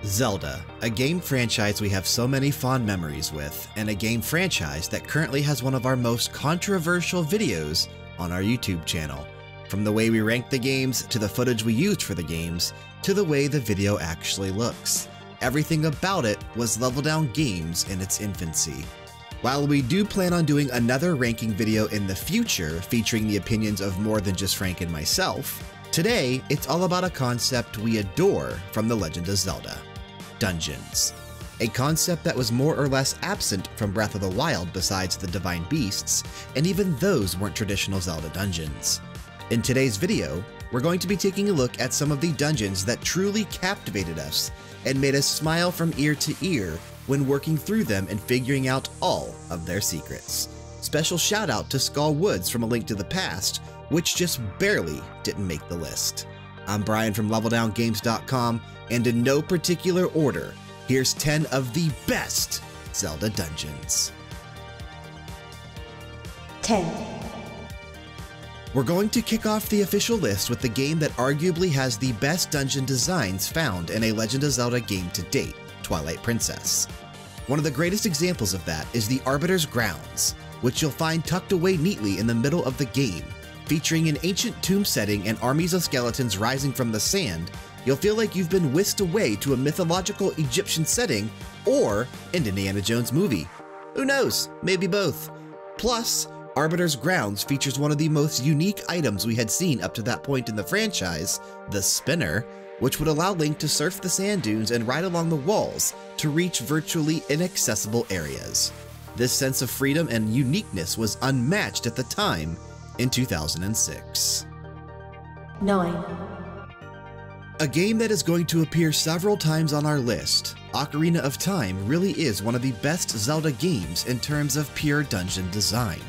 Zelda, a game franchise we have so many fond memories with, and a game franchise that currently has one of our most controversial videos on our YouTube channel. From the way we rank the games, to the footage we used for the games, to the way the video actually looks. Everything about it was Level Down Games in its infancy. While we do plan on doing another ranking video in the future featuring the opinions of more than just Frank and myself, today it's all about a concept we adore from The Legend of Zelda: dungeons. A concept that was more or less absent from Breath of the Wild besides the Divine Beasts, and even those weren't traditional Zelda dungeons. In today's video, we're going to be taking a look at some of the dungeons that truly captivated us and made us smile from ear to ear when working through them and figuring out all of their secrets. Special shout out to Skull Woods from A Link to the Past, which just barely didn't make the list. I'm Brian from LevelDownGames.com, and in no particular order, here's 10 of the best Zelda dungeons. 10. We're going to kick off the official list with the game that arguably has the best dungeon designs found in a Legend of Zelda game to date, Twilight Princess. One of the greatest examples of that is the Arbiter's Grounds, which you'll find tucked away neatly in the middle of the game. Featuring an ancient tomb setting and armies of skeletons rising from the sand, you'll feel like you've been whisked away to a mythological Egyptian setting or an Indiana Jones movie. Who knows, maybe both. Plus, Arbiter's Grounds features one of the most unique items we had seen up to that point in the franchise, the spinner, which would allow Link to surf the sand dunes and ride along the walls to reach virtually inaccessible areas. This sense of freedom and uniqueness was unmatched at the time in 2006. 9. A game that is going to appear several times on our list, Ocarina of Time really is one of the best Zelda games in terms of pure dungeon design.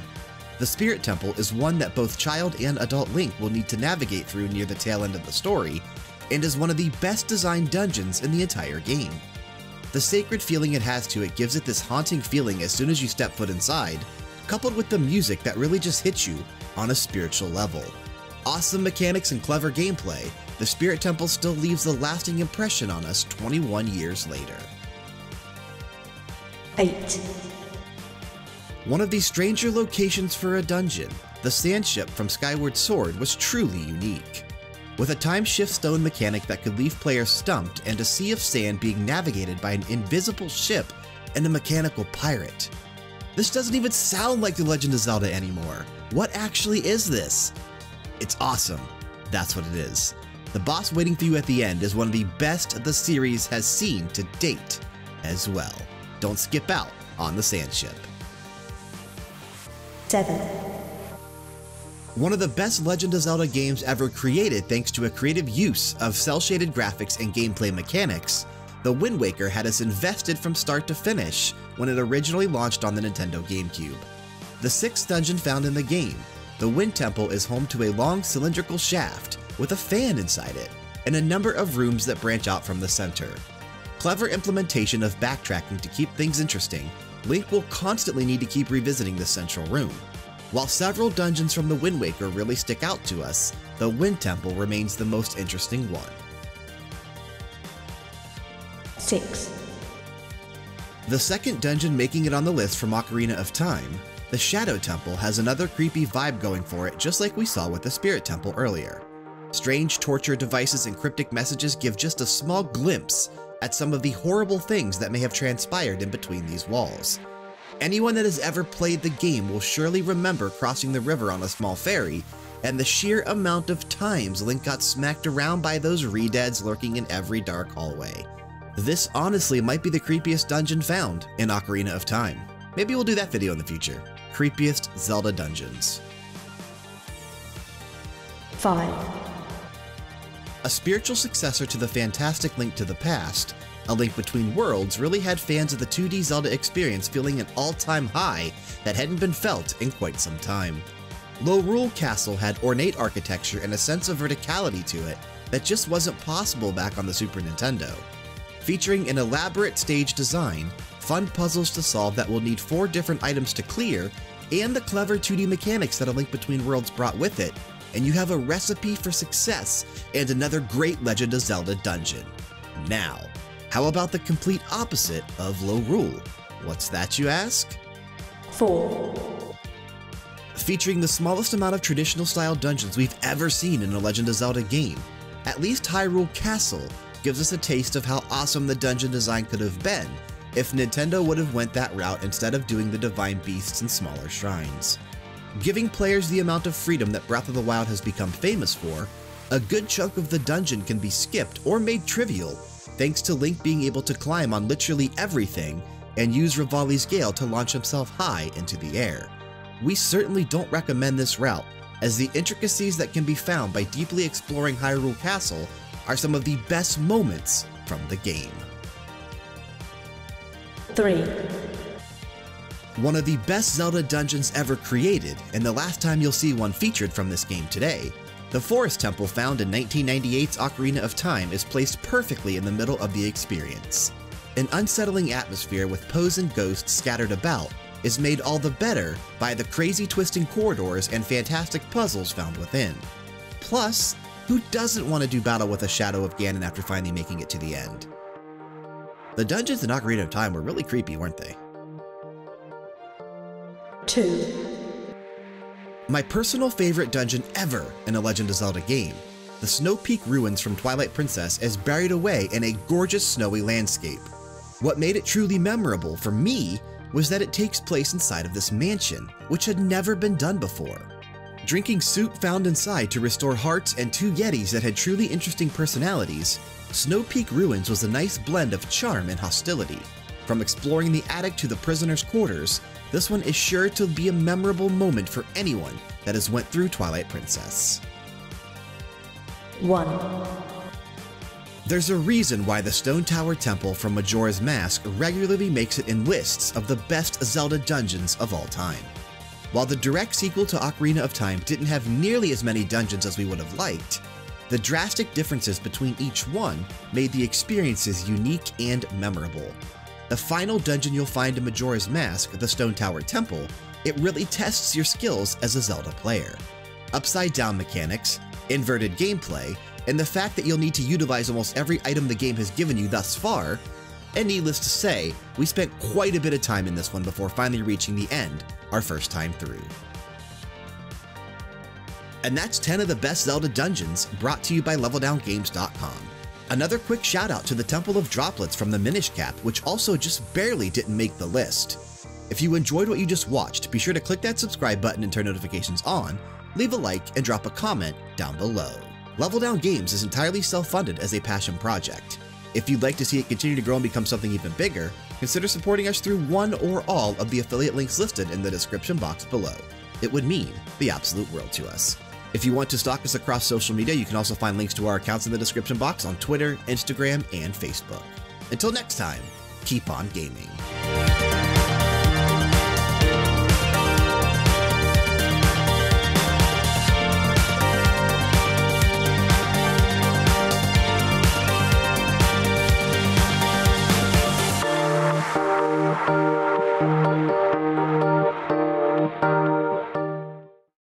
The Spirit Temple is one that both child and adult Link will need to navigate through near the tail end of the story, and is one of the best designed dungeons in the entire game. The sacred feeling it has to it gives it this haunting feeling as soon as you step foot inside, coupled with the music that really just hits you on a spiritual level. Awesome mechanics and clever gameplay, the Spirit Temple still leaves a lasting impression on us 21 years later. 8. One of the stranger locations for a dungeon, the Sand Ship from Skyward Sword was truly unique. With a time shift stone mechanic that could leave players stumped and a sea of sand being navigated by an invisible ship and a mechanical pirate. This doesn't even sound like The Legend of Zelda anymore. What actually is this? It's awesome. That's what it is. The boss waiting for you at the end is one of the best the series has seen to date as well. Don't skip out on the Sand Ship. 7. One of the best Legend of Zelda games ever created thanks to a creative use of cel-shaded graphics and gameplay mechanics, The Wind Waker had us invested from start to finish when it originally launched on the Nintendo GameCube. The 6th dungeon found in the game, the Wind Temple, is home to a long cylindrical shaft with a fan inside it, and a number of rooms that branch out from the center. Clever implementation of backtracking to keep things interesting, Link will constantly need to keep revisiting the central room. While several dungeons from the Wind Waker really stick out to us, the Wind Temple remains the most interesting one. 6. The second dungeon making it on the list from Ocarina of Time, the Shadow Temple, has another creepy vibe going for it, just like we saw with the Spirit Temple earlier. Strange torture devices and cryptic messages give just a small glimpse at some of the horrible things that may have transpired in between these walls. Anyone that has ever played the game will surely remember crossing the river on a small ferry, and the sheer amount of times Link got smacked around by those Redeads lurking in every dark hallway. This honestly might be the creepiest dungeon found in Ocarina of Time. Maybe we'll do that video in the future. Creepiest Zelda dungeons. 5. A spiritual successor to the fantastic Link to the Past, A Link Between Worlds really had fans of the 2D Zelda experience feeling an all-time high that hadn't been felt in quite some time. Lorule Castle had ornate architecture and a sense of verticality to it that just wasn't possible back on the Super Nintendo. Featuring an elaborate stage design, fun puzzles to solve that will need 4 different items to clear, and the clever 2D mechanics that A Link Between Worlds brought with it, and you have a recipe for success and another great Legend of Zelda dungeon. Now, How about the complete opposite of low rule? What's that, you ask? 4. Featuring the smallest amount of traditional style dungeons we've ever seen in a Legend of Zelda game, at least Hyrule Castle gives us a taste of how awesome the dungeon design could have been if Nintendo would have went that route instead of doing the divine beasts and smaller shrines. Giving players the amount of freedom that Breath of the Wild has become famous for, a good chunk of the dungeon can be skipped or made trivial thanks to Link being able to climb on literally everything and use Rivali's Gale to launch himself high into the air. We certainly don't recommend this route, as the intricacies that can be found by deeply exploring Hyrule Castle are some of the best moments from the game. 3. One of the best Zelda dungeons ever created, and the last time you'll see one featured from this game today, the Forest Temple found in 1998's Ocarina of Time is placed perfectly in the middle of the experience. An unsettling atmosphere with Poes and ghosts scattered about is made all the better by the crazy twisting corridors and fantastic puzzles found within. Plus, who doesn't want to do battle with a Shadow of Ganon after finally making it to the end? The dungeons in Ocarina of Time were really creepy, weren't they? 2. My personal favorite dungeon ever in a Legend of Zelda game, the Snow Peak ruins from Twilight Princess, is buried away in a gorgeous snowy landscape. What made it truly memorable for me was that it takes place inside of this mansion, which had never been done before. Drinking soup found inside to restore hearts and 2 Yetis that had truly interesting personalities, Snow Peak Ruins was a nice blend of charm and hostility. From exploring the attic to the prisoner's quarters, this one is sure to be a memorable moment for anyone that has went through Twilight Princess. 1. There's a reason why the Stone Tower Temple from Majora's Mask regularly makes it in lists of the best Zelda dungeons of all time. While the direct sequel to Ocarina of Time didn't have nearly as many dungeons as we would have liked, the drastic differences between each one made the experiences unique and memorable. The final dungeon you'll find in Majora's Mask, the Stone Tower Temple, it really tests your skills as a Zelda player. Upside-down mechanics, inverted gameplay, and the fact that you'll need to utilize almost every item the game has given you thus far, and needless to say, we spent quite a bit of time in this one before finally reaching the end, our first time through. And that's 10 of the best Zelda dungeons brought to you by LevelDownGames.com. Another quick shout out to the Temple of Droplets from the Minish Cap, which also just barely didn't make the list. If you enjoyed what you just watched, be sure to click that subscribe button and turn notifications on, leave a like, and drop a comment down below. Level Down Games is entirely self-funded as a passion project. If you'd like to see it continue to grow and become something even bigger, consider supporting us through one or all of the affiliate links listed in the description box below. It would mean the absolute world to us. If you want to stalk us across social media, you can also find links to our accounts in the description box on Twitter, Instagram, and Facebook. Until next time, keep on gaming.